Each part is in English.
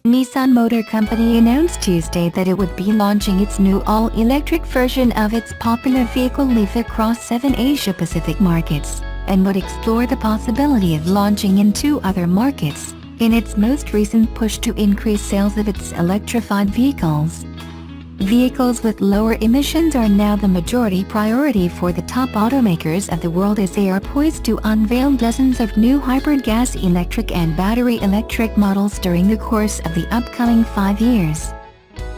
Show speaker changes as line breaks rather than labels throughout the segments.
Nissan Motor Company announced Tuesday that it would be launching its new all-electric version of its popular vehicle Leaf across 7 Asia-Pacific markets, and would explore the possibility of launching in 2 other markets, in its most recent push to increase sales of its electrified vehicles. Vehicles with lower emissions are now the majority priority for the top automakers of the world as they are poised to unveil dozens of new hybrid gas electric and battery electric models during the course of the upcoming 5 years.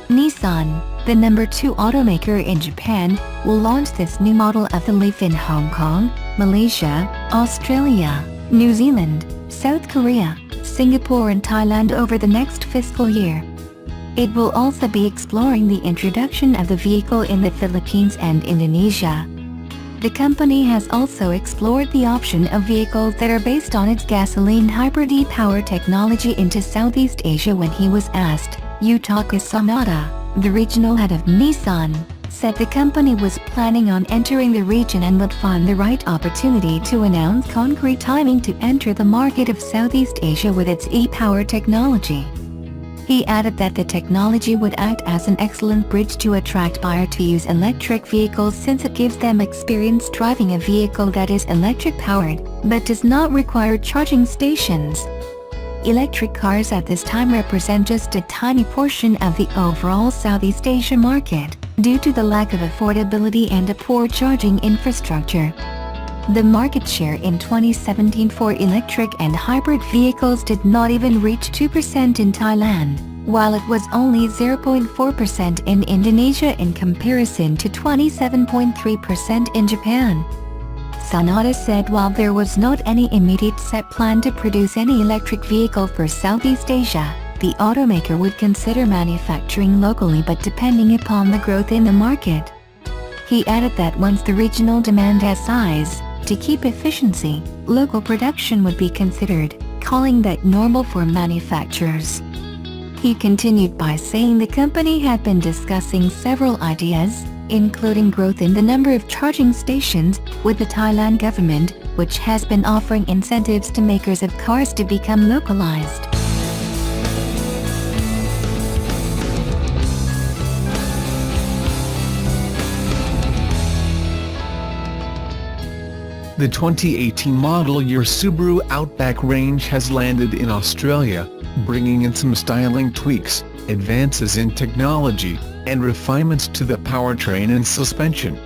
Nissan, the number 2 automaker in Japan, will launch this new model of the Leaf in Hong Kong, Malaysia, Australia, New Zealand, South Korea, Singapore and Thailand over the next fiscal year. It will also be exploring the introduction of the vehicle in the Philippines and Indonesia. The company has also explored the option of vehicles that are based on its gasoline hybrid e-power technology into Southeast Asia when he was asked. Yutaka Sanada, the regional head of Nissan, said the company was planning on entering the region and would find the right opportunity to announce concrete timing to enter the market of Southeast Asia with its e-power technology. He added that the technology would act as an excellent bridge to attract buyers to use electric vehicles since it gives them experience driving a vehicle that is electric-powered, but does not require charging stations. Electric cars at this time represent just a tiny portion of the overall Southeast Asia market, due to the lack of affordability and a poor charging infrastructure. The market share in 2017 for electric and hybrid vehicles did not even reach 2% in Thailand, while it was only 0.4% in Indonesia in comparison to 27.3% in Japan. Sanada said while there was not any immediate set plan to produce any electric vehicle for Southeast Asia, the automaker would consider manufacturing locally but depending upon the growth in the market. He added that once the regional demand has size, to keep efficiency, local production would be considered, calling that normal for manufacturers. He continued by saying the company had been discussing several ideas, including growth in the number of charging stations, with the Thailand government, which has been offering incentives to makers of cars to become localized.
The 2018 model year Subaru Outback range has landed in Australia, bringing in some styling tweaks, advances in technology, and refinements to the powertrain and suspension.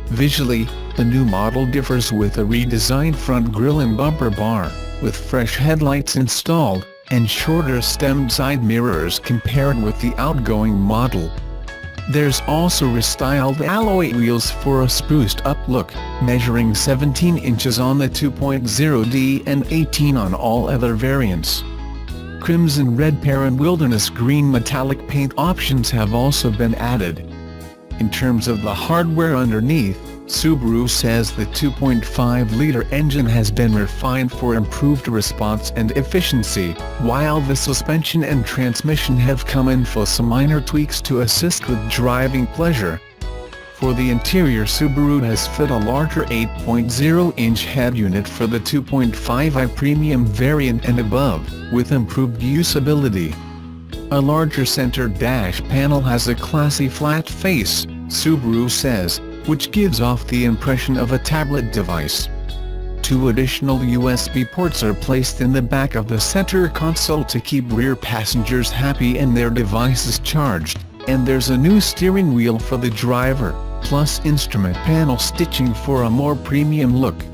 Visually, the new model differs with a redesigned front grille and bumper bar, with fresh headlights installed, and shorter stemmed side mirrors compared with the outgoing model. There's also restyled alloy wheels for a spruced-up look, measuring 17 inches on the 2.0D and 18 on all other variants. Crimson red pear and wilderness green metallic paint options have also been added. In terms of the hardware underneath, Subaru says the 2.5-liter engine has been refined for improved response and efficiency, while the suspension and transmission have come in for some minor tweaks to assist with driving pleasure. For the interior, Subaru has fit a larger 8.0-inch head unit for the 2.5i Premium variant and above, with improved usability. A larger center dash panel has a classy flat face, Subaru says, which gives off the impression of a tablet device. 2 additional USB ports are placed in the back of the center console to keep rear passengers happy and their devices charged, and there's a new steering wheel for the driver, plus instrument panel stitching for a more premium look.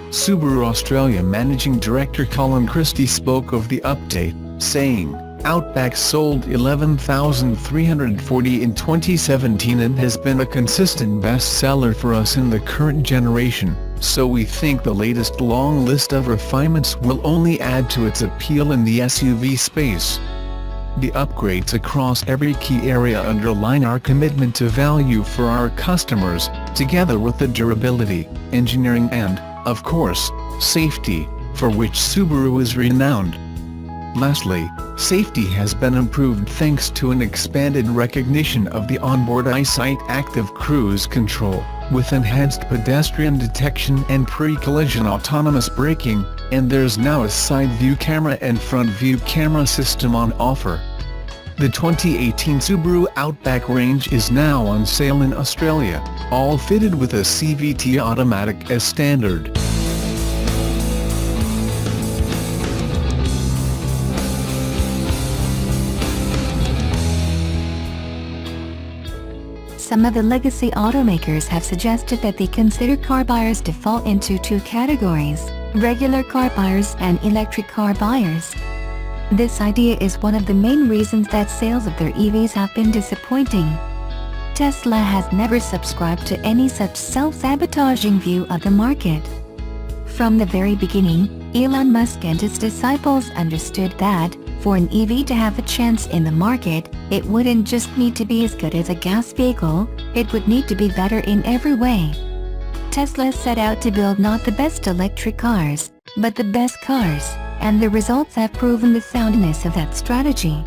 Subaru Australia Managing Director Colin Christie spoke of the update, saying, "Outback sold 11,340 in 2017 and has been a consistent bestseller for us in the current generation, so we think the latest long list of refinements will only add to its appeal in the SUV space. The upgrades across every key area underline our commitment to value for our customers, together with the durability, engineering and, of course, safety, for which Subaru is renowned." Lastly, safety has been improved thanks to an expanded recognition of the onboard EyeSight active cruise control, with enhanced pedestrian detection and pre-collision autonomous braking, and there's now a side view camera and front view camera system on offer. The 2018 Subaru Outback range is now on sale in Australia, all fitted with a CVT automatic as standard.
Some of the legacy automakers have suggested that they consider car buyers to fall into two categories: regular car buyers and electric car buyers. This idea is one of the main reasons that sales of their EVs have been disappointing. Tesla has never subscribed to any such self-sabotaging view of the market. From the very beginning, Elon Musk and his disciples understood that, for an EV to have a chance in the market, it wouldn't just need to be as good as a gas vehicle, it would need to be better in every way. Tesla set out to build not the best electric cars, but the best cars, and the results have proven the soundness of that strategy.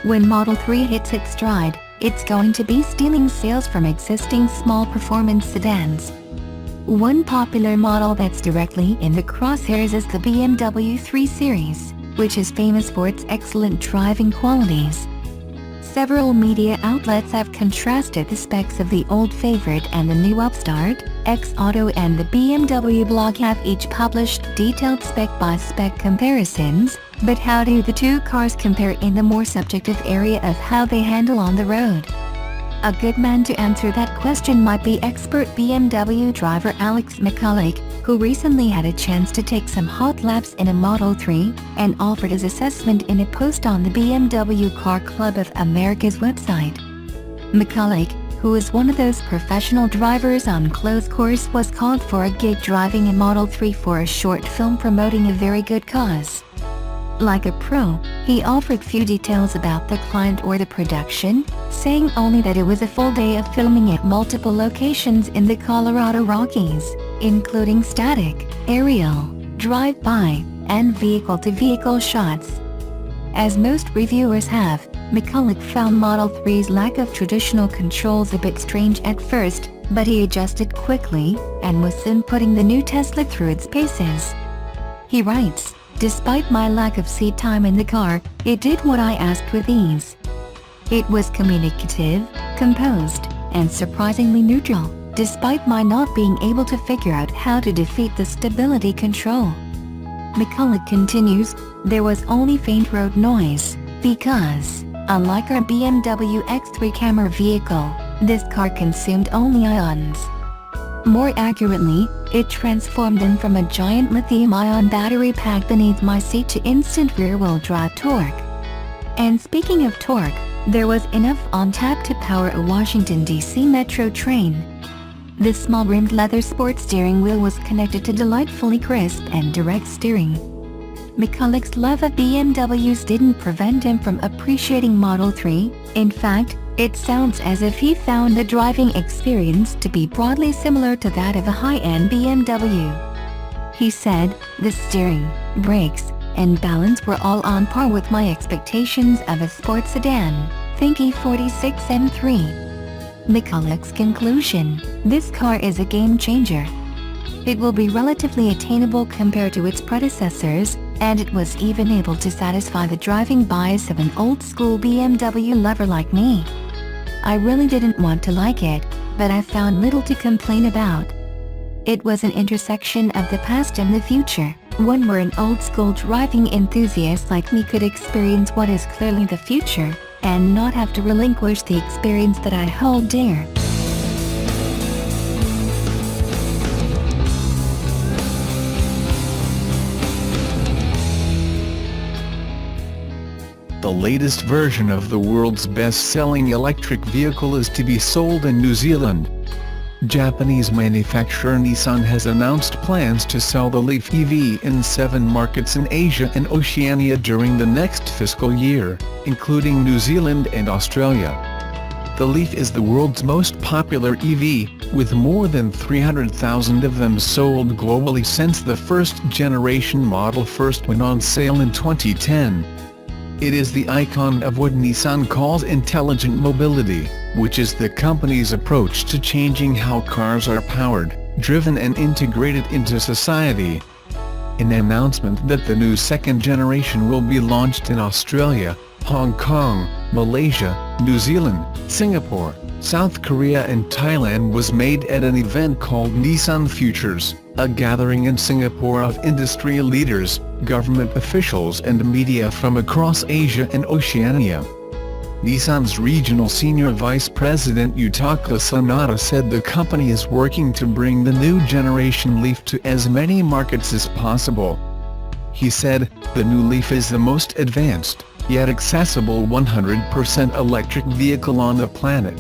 When Model 3 hits its stride, it's going to be stealing sales from existing small performance sedans. One popular model that's directly in the crosshairs is the BMW 3 Series, which is famous for its excellent driving qualities. Several media outlets have contrasted the specs of the old favorite and the new upstart. X-Auto and the BMW blog have each published detailed spec-by-spec comparisons, but how do the two cars compare in the more subjective area of how they handle on the road? A good man to answer that question might be expert BMW driver Alex McCulloch, who recently had a chance to take some hot laps in a Model 3, and offered his assessment in a post on the BMW Car Club of America's website. McCulloch, who is one of those professional drivers on close course, was called for a gig driving a Model 3 for a short film promoting a very good cause. Like a pro, he offered few details about the client or the production, saying only that it was a full day of filming at multiple locations in the Colorado Rockies, including static, aerial, drive-by, and vehicle-to-vehicle shots. As most reviewers have, McCulloch found Model 3's lack of traditional controls a bit strange at first, but he adjusted quickly, and was soon putting the new Tesla through its paces. He writes, "Despite my lack of seat time in the car, it did what I asked with ease. It was communicative, composed, and surprisingly neutral, despite my not being able to figure out how to defeat the stability control." McCulloch continues, "There was only faint road noise, because, unlike our BMW X3 camera vehicle, this car consumed only ions. More accurately, it transformed them from a giant lithium-ion battery pack beneath my seat to instant rear-wheel drive torque. And speaking of torque, there was enough on tap to power a Washington, D.C. metro train. The small-rimmed leather sports steering wheel was connected to delightfully crisp and direct steering." McCulloch's love of BMWs didn't prevent him from appreciating Model 3, in fact, it sounds as if he found the driving experience to be broadly similar to that of a high-end BMW. He said, "The steering, brakes, and balance were all on par with my expectations of a sports sedan, think E46 M3. McCulloch's conclusion, "This car is a game-changer. It will be relatively attainable compared to its predecessors, and it was even able to satisfy the driving bias of an old-school BMW lover like me. I really didn't want to like it, but I found little to complain about. It was an intersection of the past and the future, one where an old-school driving enthusiast like me could experience what is clearly the future, and not have to relinquish the experience that I hold dear."
The latest version of the world's best-selling electric vehicle is to be sold in New Zealand. Japanese manufacturer Nissan has announced plans to sell the Leaf EV in 7 markets in Asia and Oceania during the next fiscal year, including New Zealand and Australia. The Leaf is the world's most popular EV, with more than 300,000 of them sold globally since the first-generation model first went on sale in 2010. It is the icon of what Nissan calls intelligent mobility, which is the company's approach to changing how cars are powered, driven and integrated into society. An announcement that the new second generation will be launched in Australia, Hong Kong, Malaysia, New Zealand, Singapore, South Korea and Thailand was made at an event called Nissan Futures, a gathering in Singapore of industry leaders, government officials and media from across Asia and Oceania. Nissan's regional senior vice president Yutaka Sanada said the company is working to bring the new generation Leaf to as many markets as possible. He said, "The new Leaf is the most advanced, yet accessible 100% electric vehicle on the planet."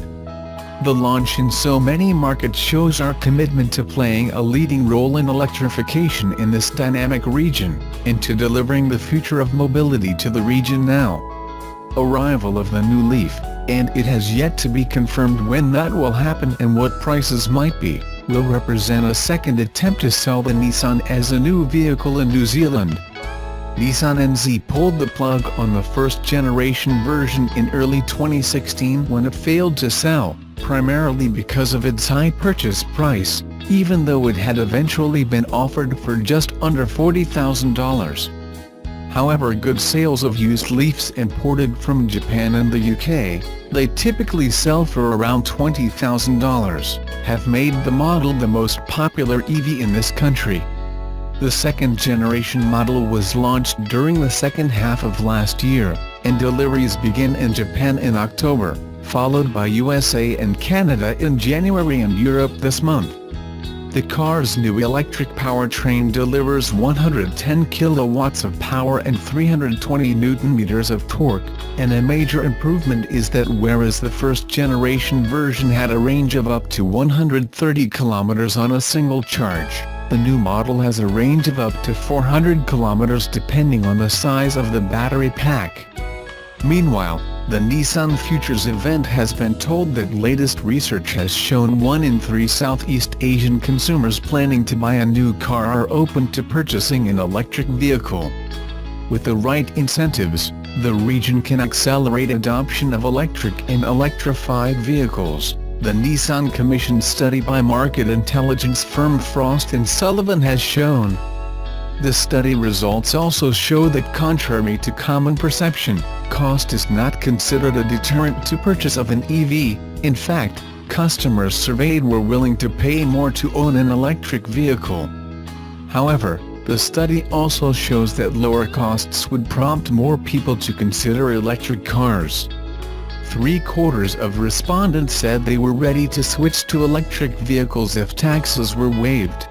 The launch in so many markets shows our commitment to playing a leading role in electrification in this dynamic region, and to delivering the future of mobility to the region now. Arrival of the new Leaf, and it has yet to be confirmed when that will happen and what prices might be, will represent a second attempt to sell the Nissan as a new vehicle in New Zealand. Nissan NZ pulled the plug on the first-generation version in early 2016 when it failed to sell, primarily because of its high purchase price, even though it had eventually been offered for just under $40,000. However, good sales of used Leafs imported from Japan and the UK, they typically sell for around $20,000, have made the model the most popular EV in this country. The second-generation model was launched during the second half of last year, and deliveries begin in Japan in October, followed by USA and Canada in January and Europe this month. The car's new electric powertrain delivers 110 kilowatts of power and 320 Nm of torque, and a major improvement is that whereas the first-generation version had a range of up to 130 km on a single charge, the new model has a range of up to 400 km depending on the size of the battery pack. Meanwhile, the Nissan Futures event has been told that latest research has shown 1 in 3 Southeast Asian consumers planning to buy a new car are open to purchasing an electric vehicle. With the right incentives, the region can accelerate adoption of electric and electrified vehicles, the Nissan Commission study by market intelligence firm Frost & Sullivan has shown. The study results also show that contrary to common perception, cost is not considered a deterrent to purchase of an EV. In fact, customers surveyed were willing to pay more to own an electric vehicle. However, the study also shows that lower costs would prompt more people to consider electric cars. 3/4 of respondents said they were ready to switch to electric vehicles if taxes were waived.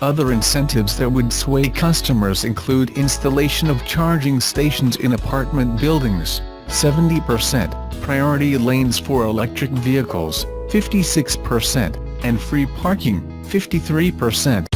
Other incentives that would sway customers include installation of charging stations in apartment buildings, 70%, priority lanes for electric vehicles, 56%, and free parking, 53%.